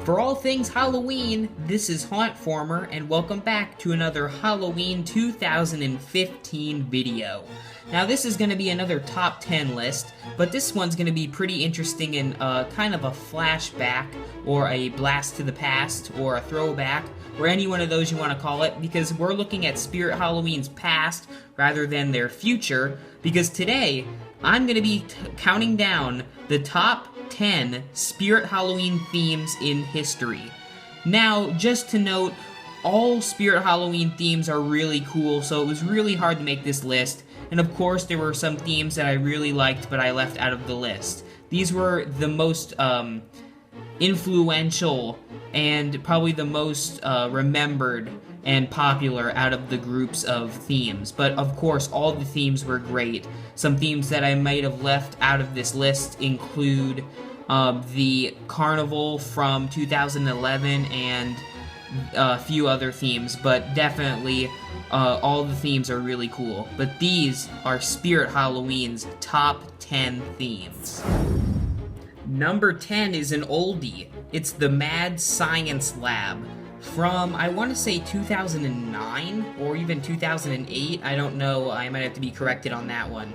For all things Halloween, this is hauntformer, and welcome back to another Halloween 2015 video. Now this is going to be another top 10 list, but this one's going to be pretty interesting in kind of a flashback, or a blast to the past, or a throwback, or any one of those you want to call it, because we're looking at Spirit Halloween's past rather than their future, because today I'm going to be counting down the top 10 Spirit Halloween themes in history. Now, just to note, all Spirit Halloween themes are really cool, so it was really hard to make this list, and of course there were some themes that I really liked but I left out of the list. These were the most influential and probably the most remembered and popular out of the groups of themes. But of course, all the themes were great. Some themes that I might have left out of this list include the Carnival from 2011 and a few other themes, but definitely all the themes are really cool. But these are Spirit Halloween's top 10 themes. Number 10 is an oldie. It's the Mad Science Lab from, I want to say 2009 or even 2008. I don't know, I might have to be corrected on that one.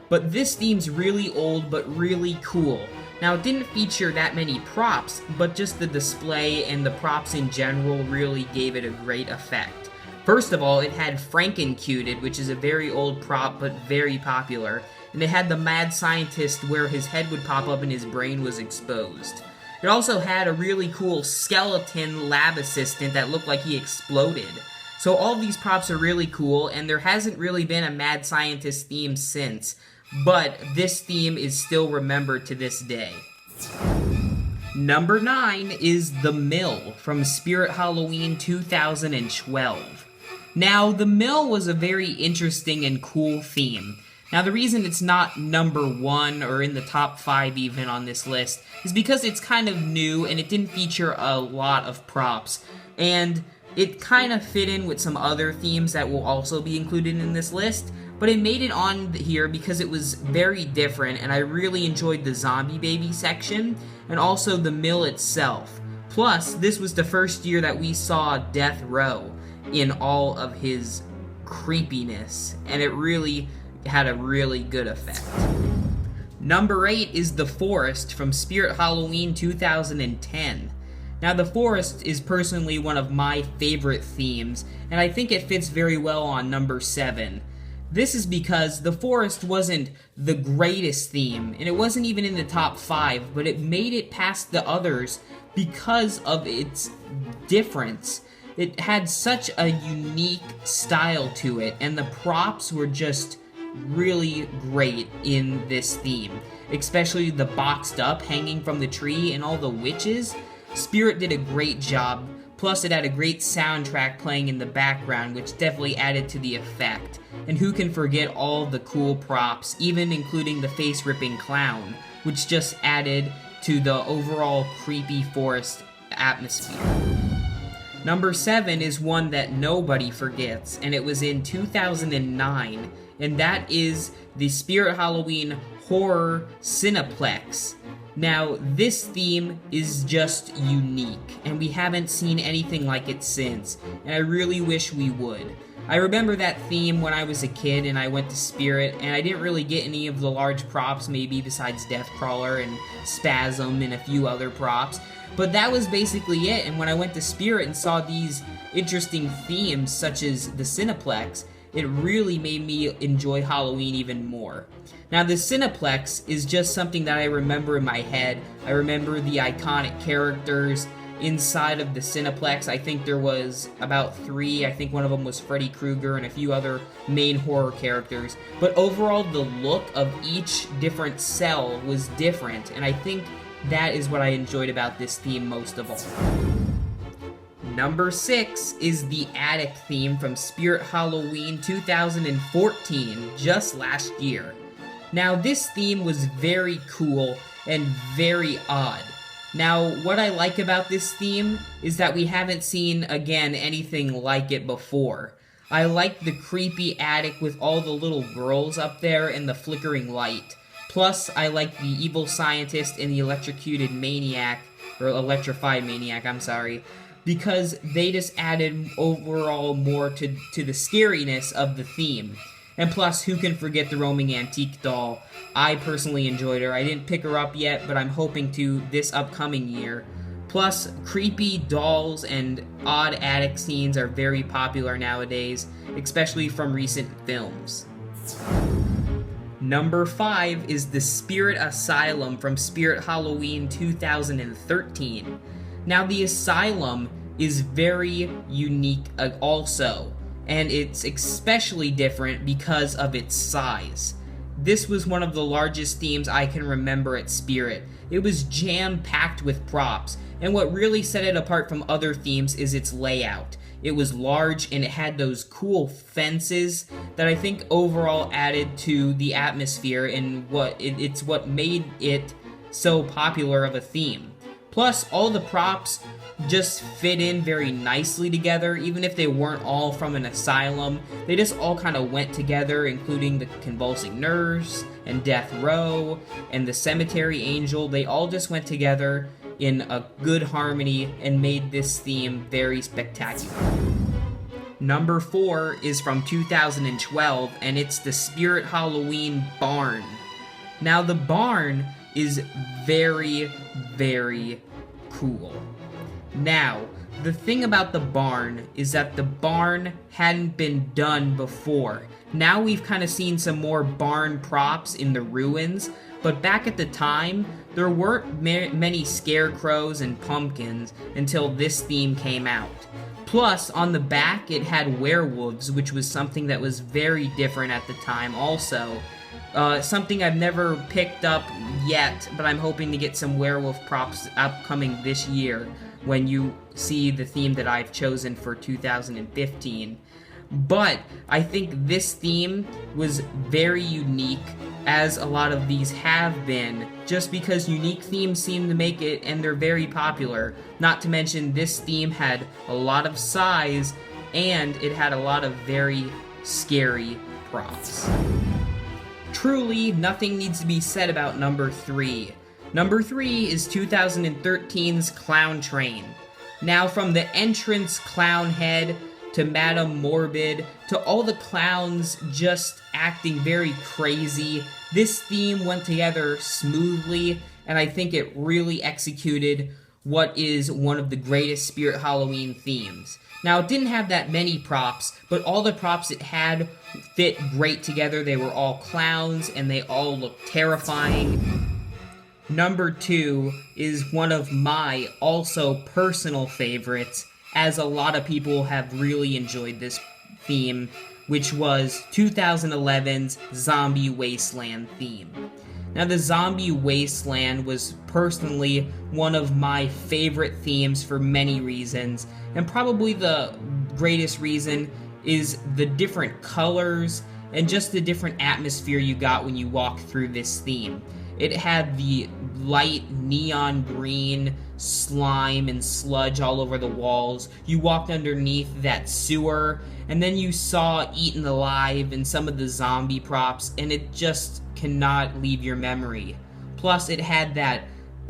But this theme's really old but really cool. Now, it didn't feature that many props, but just the display and the props in general really gave it a great effect. First of all, it had Frankencuted, which is a very old prop but very popular, and it had the mad scientist where his head would pop up and his brain was exposed. It also had a really cool skeleton lab assistant that looked like he exploded. So all these props are really cool, and there hasn't really been a mad scientist theme since, but this theme is still remembered to this day. Number 9 is The Mill from Spirit Halloween 2012. Now, The Mill was a very interesting and cool theme. Now, the reason it's not number 1 or in the top 5 even on this list is because it's kind of new and it didn't feature a lot of props. And it kind of fit in with some other themes that will also be included in this list, but it made it on here because it was very different, and I really enjoyed the zombie baby section and also the mill itself. Plus, this was the first year that we saw Death Row in all of his creepiness, and it really had a really good effect. Number 8 is The Forest from Spirit Halloween 2010. Now, The Forest is personally one of my favorite themes, and I think it fits very well on number 7. This is because The Forest wasn't the greatest theme, and it wasn't even in the top 5, but it made it past the others because of its difference. It had such a unique style to it, and the props were just really great in this theme, especially the boxed up hanging from the tree and all the witches. Spirit did a great job, plus it had a great soundtrack playing in the background, which definitely added to the effect. And who can forget all the cool props, even including the face-ripping clown, which just added to the overall creepy forest atmosphere. Number 7 is one that nobody forgets, and it was in 2009, and that is the Spirit Halloween Horror Cineplex. Now, this theme is just unique, and we haven't seen anything like it since, and I really wish we would. I remember that theme when I was a kid and I went to Spirit, and I didn't really get any of the large props, maybe besides Deathcrawler and Spasm and a few other props, but that was basically it. And when I went to Spirit and saw these interesting themes such as the Cineplex, it really made me enjoy Halloween even more. Now, the Cineplex is just something that I remember in my head. I remember the iconic characters inside of the Cineplex. I think there was about 3. I think one of them was Freddy Krueger and a few other main horror characters. But overall, the look of each different cell was different, and I think that is what I enjoyed about this theme most of all. Number 6 is the Attic theme from Spirit Halloween 2014, just last year. Now, this theme was very cool and very odd. Now, what I like about this theme is that we haven't seen, again, anything like it before. I like the creepy attic with all the little girls up there and the flickering light. Plus, I like the evil scientist and the electrocuted maniac or Electrified Maniac, I'm sorry, because they just added overall more to the scariness of the theme. And plus, who can forget the roaming antique doll? I personally enjoyed her. I didn't pick her up yet, but I'm hoping to this upcoming year. Plus, creepy dolls and odd attic scenes are very popular nowadays, especially from recent films. Number 5 is the Spirit Asylum from Spirit Halloween 2013. Now, the Asylum is very unique also, and it's especially different because of its size. This was one of the largest themes I can remember at Spirit. It was jam-packed with props, and what really set it apart from other themes is its layout. It was large, and it had those cool fences that I think overall added to the atmosphere, and it's what made it so popular of a theme. Plus, all the props just fit in very nicely together, even if they weren't all from an asylum. They just all kind of went together, including the convulsing nurse, and Death Row, and the cemetery angel. They all just went together in a good harmony and made this theme very spectacular. Number 4 is from 2012, and it's the Spirit Halloween Barn. Now, the barn is very, very cool. Now, the thing about the barn is that the barn hadn't been done before. Now we've kind of seen some more barn props in the ruins, but back at the time, there weren't many scarecrows and pumpkins until this theme came out. Plus, on the back, it had werewolves, which was something that was very different at the time also. Something I've never picked up yet, but I'm hoping to get some werewolf props upcoming this year when you see the theme that I've chosen for 2015. But I think this theme was very unique, as a lot of these have been, just because unique themes seem to make it, and they're very popular. Not to mention, this theme had a lot of size, and it had a lot of very scary props. Truly, nothing needs to be said about number 3. Number 3 is 2013's Clown Train. Now, from the entrance clown head to Madame Morbid to all the clowns just acting very crazy, this theme went together smoothly, and I think it really executed what is one of the greatest Spirit Halloween themes. Now, it didn't have that many props, but all the props it had fit great together. They were all clowns, and they all looked terrifying. Number 2 is one of my also personal favorites, as a lot of people have really enjoyed this theme, which was 2011's Zombie Wasteland theme. Now, the Zombie Wasteland was personally one of my favorite themes for many reasons, and probably the greatest reason is the different colors and just the different atmosphere you got when you walked through this theme. It had the light neon green slime and sludge all over the walls. You walked underneath that sewer, and then you saw Eaten Alive and some of the zombie props, and it just cannot leave your memory. Plus, it had that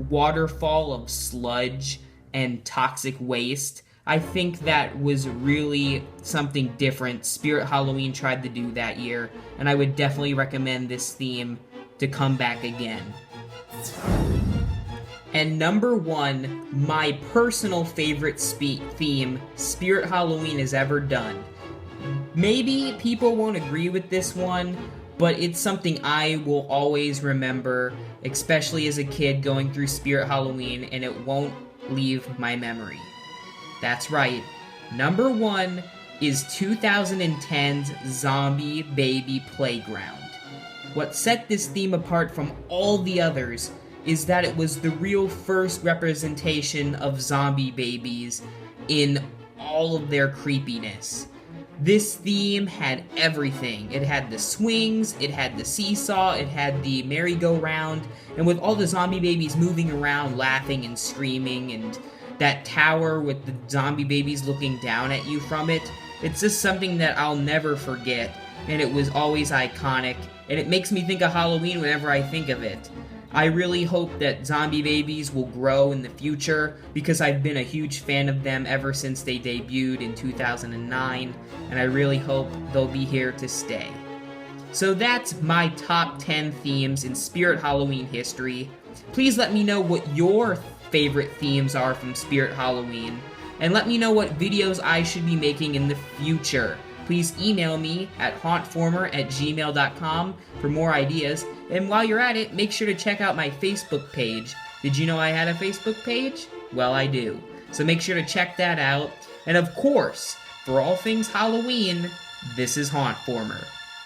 waterfall of sludge and toxic waste. I think that was really something different Spirit Halloween tried to do that year, and I would definitely recommend this theme to come back again. And number 1, my personal favorite theme Spirit Halloween has ever done. Maybe people won't agree with this one, but it's something I will always remember, especially as a kid going through Spirit Halloween, and it won't leave my memory. That's right. Number 1 is 2010's Zombie Baby Playground. What set this theme apart from all the others is that it was the real first representation of zombie babies in all of their creepiness. This theme had everything. It had the swings, it had the seesaw, it had the merry-go-round, and with all the zombie babies moving around, laughing and screaming, and that tower with the zombie babies looking down at you from it, it's just something that I'll never forget, and it was always iconic, and it makes me think of Halloween whenever I think of it. I really hope that zombie babies will grow in the future because I've been a huge fan of them ever since they debuted in 2009, and I really hope they'll be here to stay. So that's my top 10 themes in Spirit Halloween history. Please let me know what your favorite themes are from Spirit Halloween, and let me know what videos I should be making in the future. Please email me at hauntformer@gmail.com for more ideas, and while you're at it, make sure to check out my Facebook page. Did you know I had a Facebook page? Well, I do. So make sure to check that out, and of course, for all things Halloween, this is Hauntformer.